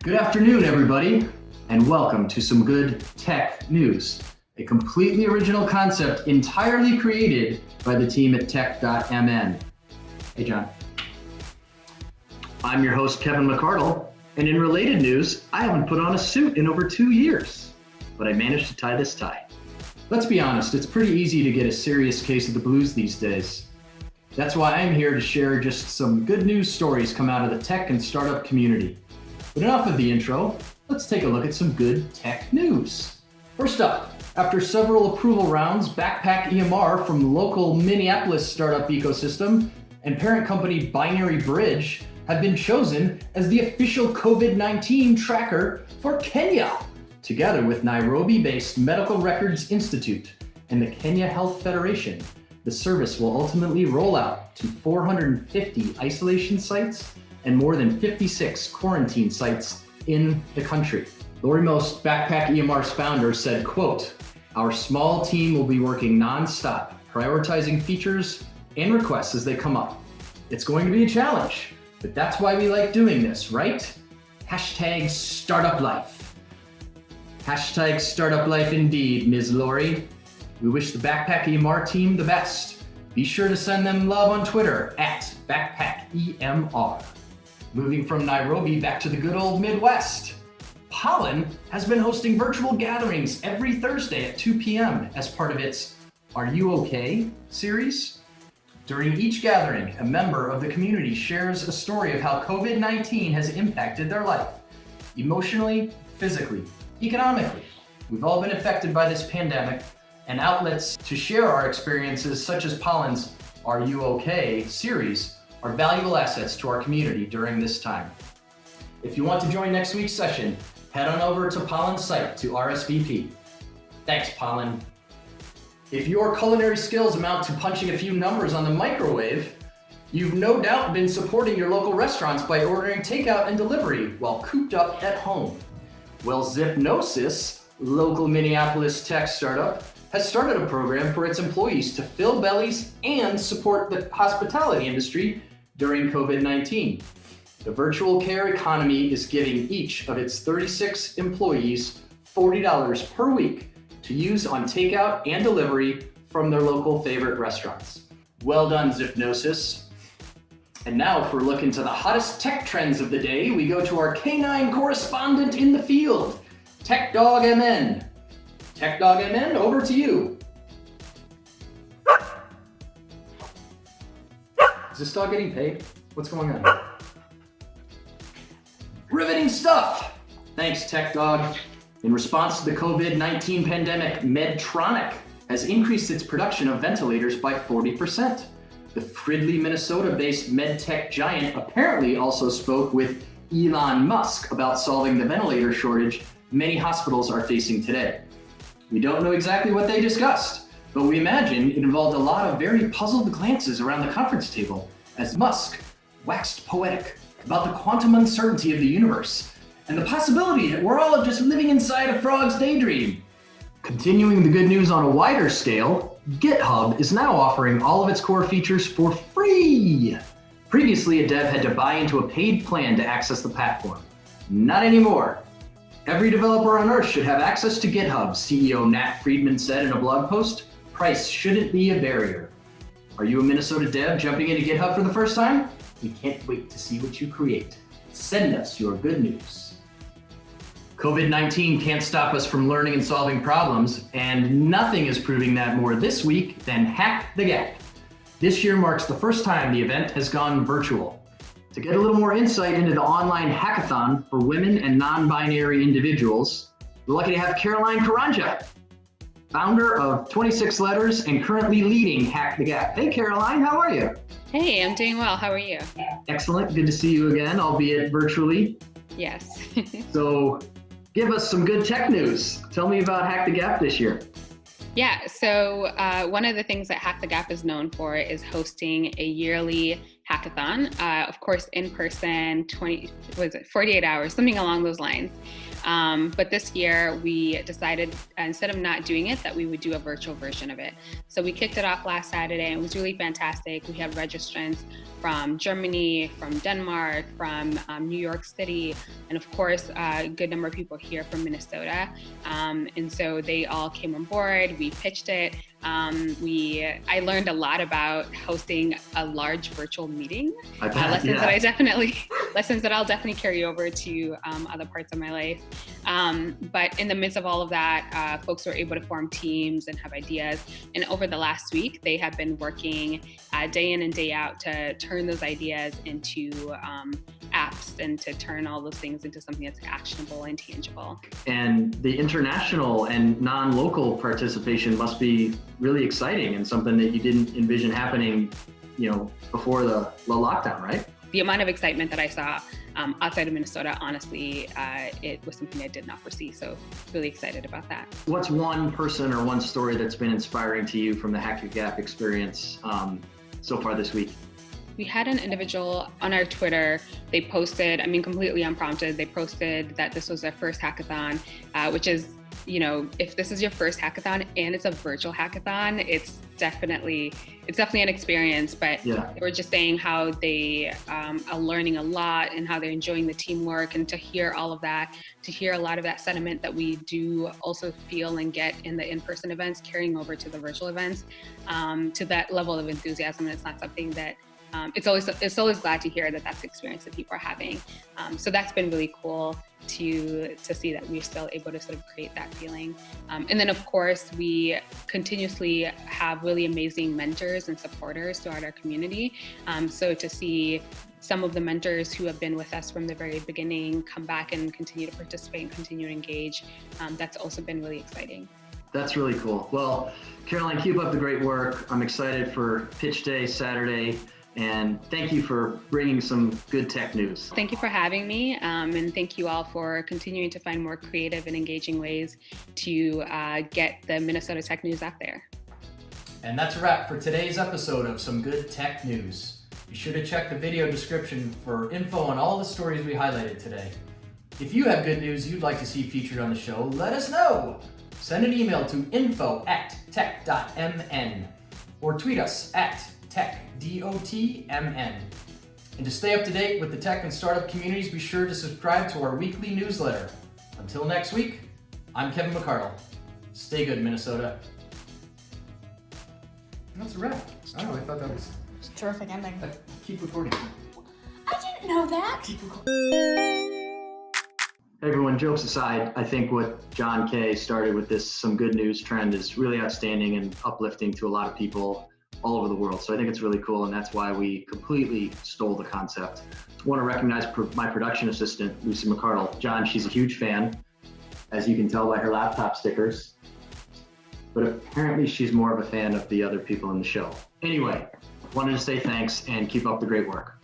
Good afternoon, everybody, and welcome to some good tech news, a completely original concept entirely created by the team at techdogmn. Hey, John. I'm your host, Kevin McArdle, and in related news, I haven't put on a suit in over 2 years, but I managed to tie this tie. Let's be honest, it's pretty easy to get a serious case of the blues these days. That's why I'm here to share just some good news stories come out of the tech and startup community. But enough of the intro, let's take a look at some good tech news. First up, after several approval rounds, BackpackEMR from local Minneapolis startup ecosystem and parent company Binary Bridge have been chosen as the official COVID-19 tracker for Kenya, together with Nairobi-based Medical Records Institute and the Kenya Health Federation. The service will ultimately roll out to 450 isolation sites and more than 56 quarantine sites in the country. Lori Most, BackpackEMR's founder, said, quote, "Our small team will be working nonstop, prioritizing features and requests as they come up. It's going to be a challenge, but that's why we like doing this, right? Hashtag startup life." Hashtag startup life indeed, Ms. Lori. We wish the BackpackEMR team the best. Be sure to send them love on Twitter at BackpackEMR. Moving from Nairobi back to the good old Midwest. Pollen has been hosting virtual gatherings every Thursday at 2 p.m. as part of its Are You Okay series. During each gathering, a member of the community shares a story of how COVID-19 has impacted their life, emotionally, physically, economically. We've all been affected by this pandemic, and outlets to share our experiences, such as Pollen's Are You Okay series, are valuable assets to our community during this time. If you want to join next week's session, head on over to Pollen's site to RSVP. Thanks, Pollen. If your culinary skills amount to punching a few numbers on the microwave, you've no doubt been supporting your local restaurants by ordering takeout and delivery while cooped up at home. Well, Zipnosis, local Minneapolis tech startup, has started a program for its employees to fill bellies and support the hospitality industry during COVID-19. The virtual care economy is giving each of its 36 employees $40 per week to use on takeout and delivery from their local favorite restaurants. Well done, Zipnosis. And now for a look into the hottest tech trends of the day, we go to our canine correspondent in the field, techdogmn. techdogmn, over to you. Is this dog getting paid? What's going on? Riveting stuff! Thanks, TechDog. In response to the COVID-19 pandemic, Medtronic has increased its production of ventilators by 40%. The Fridley, Minnesota-based medtech giant apparently also spoke with Elon Musk about solving the ventilator shortage many hospitals are facing today. We don't know exactly what they discussed, but we imagine it involved a lot of very puzzled glances around the conference table as Musk waxed poetic about the quantum uncertainty of the universe and the possibility that we're all just living inside a frog's daydream. Continuing the good news on a wider scale, Github is now offering all of its core features for free. Previously, a dev had to buy into a paid plan to access the platform. Not anymore. Every developer on Earth should have access to GitHub, CEO Nat Friedman said in a blog post. Price shouldn't be a barrier. Are you a Minnesota dev jumping into GitHub for the first time? We can't wait to see what you create. Send us your good news. COVID-19 can't stop us from learning and solving problems, and nothing is proving that more this week than Hack the Gap. This year marks the first time the event has gone virtual. To get a little more insight into the online hackathon for women and non-binary individuals, we're lucky to have Caroline Karanja, founder of 26 Letters and currently leading Hack the Gap. Hey, Caroline, how are you? Hey, I'm doing well. How are you? Excellent. Good to see you again, albeit virtually. Yes. So give us some good tech news. Tell me about Hack the Gap this year. Yeah, so one of the things that Hack the Gap is known for is hosting a yearly hackathon, of course, in person, 48 hours, something along those lines. But this year we decided, instead of not doing it, that we would do a virtual version of it. So we kicked it off last Saturday, and it was really fantastic. We had registrants from Germany, from Denmark, from New York City, and of course, a good number of people here from Minnesota. And so they all came on board. We pitched it. I learned a lot about hosting a large virtual meeting. Lessons that I'll definitely carry over to other parts of my life. But in the midst of all of that, folks were able to form teams and have ideas. And over the last week, they have been working day in and day out to turn those ideas into apps and to turn all those things into something that's actionable and tangible. And the international and non-local participation must be really exciting and something that you didn't envision happening, before the lockdown, right? The amount of excitement that I saw outside of Minnesota, honestly, it was something I did not foresee. So really excited about that. What's one person or one story that's been inspiring to you from the Hack Your Gap experience so far this week? We had an individual on our Twitter, they posted, completely unprompted, they posted that this was their first hackathon, which is, if this is your first hackathon and it's a virtual hackathon, it's definitely an experience. But They were just saying how they are learning a lot and how they're enjoying the teamwork, and to hear all of that, to hear a lot of that sentiment that we do also feel and get in the in-person events carrying over to the virtual events, to that level of enthusiasm. And it's not something that it's always glad to hear that that's the experience that people are having. So that's been really cool to see that we're still able to sort of create that feeling. And then of course, we continuously have really amazing mentors and supporters throughout our community. So to see some of the mentors who have been with us from the very beginning come back and continue to participate and continue to engage, that's also been really exciting. That's really cool. Well, Caroline, keep up the great work. I'm excited for Pitch Day Saturday. And thank you for bringing some good tech news. Thank you for having me, and thank you all for continuing to find more creative and engaging ways to get the Minnesota tech news out there. And that's a wrap for today's episode of Some Good Tech News. Be sure to check the video description for info on all the stories we highlighted today. If you have good news you'd like to see featured on the show, let us know. Send an email to info@tech.mn or tweet us at techdogmn. And to stay up to date with the tech and startup communities, be sure to subscribe to our weekly newsletter. Until next week, I'm Kevin McArdle. Stay good, Minnesota. That's a wrap. I thought that was It's a terrific ending. Keep recording. I didn't know that. Keep recording. Hey everyone, jokes aside, I think what John Kay started with this Some Good News trend is really outstanding and uplifting to a lot of people all over the world. So I think it's really cool, and that's why we completely stole the concept. I want to recognize my production assistant, Lucy McArdle. John, she's a huge fan, as you can tell by her laptop stickers, but apparently she's more of a fan of the other people in the show. Anyway, wanted to say thanks and keep up the great work.